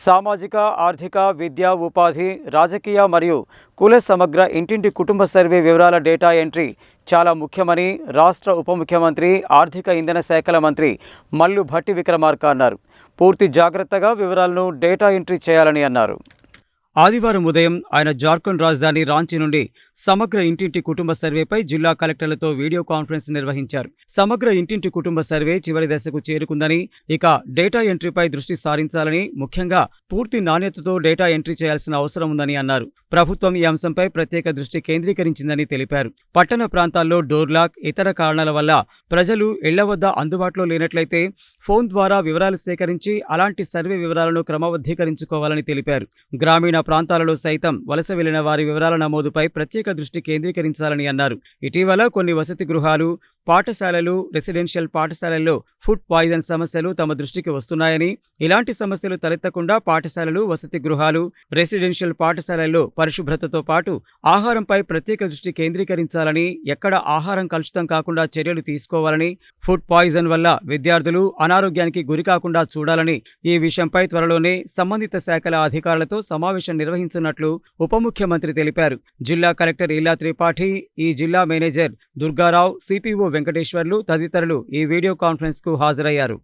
సామాజిక, ఆర్థిక, విద్య, ఉపాధి, రాజకీయ మరియు కుల సమగ్ర ఇంటింటి కుటుంబ సర్వే వివరాల డేటా ఎంట్రీ చాలా ముఖ్యమని రాష్ట్ర ఉప ముఖ్యమంత్రి, ఆర్థిక ఇంధన శాఖల మంత్రి మల్లు భట్టి విక్రమార్క అన్నారు. పూర్తి జాగ్రత్తగా వివరాలను డేటా ఎంట్రీ చేయాలని అన్నారు. ఆదివారం ఉదయం ఆయన జార్ఖండ్ రాజధాని రాంచీ నుండి సమగ్ర ఇంటింటి కుటుంబ సర్వేపై జిల్లా కలెక్టర్లతో వీడియో కాన్ఫరెన్స్ నిర్వహించారు. సమగ్ర ఇంటింటి కుటుంబ సర్వే చివరి దశకు చేరుకుందని, ఇక డేటా ఎంట్రీపై దృష్టి సారించాలని, ముఖ్యంగా పూర్తి నాణ్యతతో డేటా ఎంట్రీ చేయాల్సిన అవసరం ఉందని అన్నారు. ప్రభుత్వం ఈ అంశంపై ప్రత్యేక దృష్టి కేంద్రీకరించిందని తెలిపారు. పట్టణ ప్రాంతాల్లో డోర్ లాక్, ఇతర కారణాల వల్ల ప్రజలు ఇళ్ల వద్ద అందుబాటులో లేనట్లయితే ఫోన్ ద్వారా వివరాలు సేకరించి అలాంటి సర్వే వివరాలను క్రమబద్ధీకరించుకోవాలని తెలిపారు. గ్రామీణ ప్రాంతాలలో సైతం వలస వెళ్లిన వారి వివరాల నమోదుపై ప్రత్యేక దృష్టి కేంద్రీకరించాలని అన్నారు. ఇటీవల కొన్ని వసతి గృహాలు, పాఠశాలలు, రెసిడెన్షియల్ పాఠశాలల్లో ఫుడ్ పాయిజన్ సమస్యలు తమ దృష్టికి వస్తున్నాయని, ఇలాంటి సమస్యలు తలెత్తకుండా పాఠశాలలు, వసతి గృహాలు, రెసిడెన్షియల్ పాఠశాలల్లో పరిశుభ్రతతో పాటు ఆహారంపై ప్రత్యేక దృష్టి కేంద్రీకరించాలని, ఎక్కడ ఆహారం కలుషితం కాకుండా చర్యలు తీసుకోవాలని, ఫుడ్ పాయిజన్ వల్ల విద్యార్థులు అనారోగ్యానికి గురికాకుండా చూడాలని, ఈ విషయంపై త్వరలోనే సంబంధిత శాఖల అధికారులతో సమావేశం నిర్వహించినట్లు ఉప ముఖ్యమంత్రి తెలిపారు. జిల్లా కలెక్టర్ ఇల్లా త్రిపాఠి, ఈ జిల్లా మేనేజర్ దుర్గారావు, సిపిఓ వెంకటేశ్వర్లు తదితరులు ఈ వీడియో కాన్ఫరెన్స్ కు హాజరయ్యారు.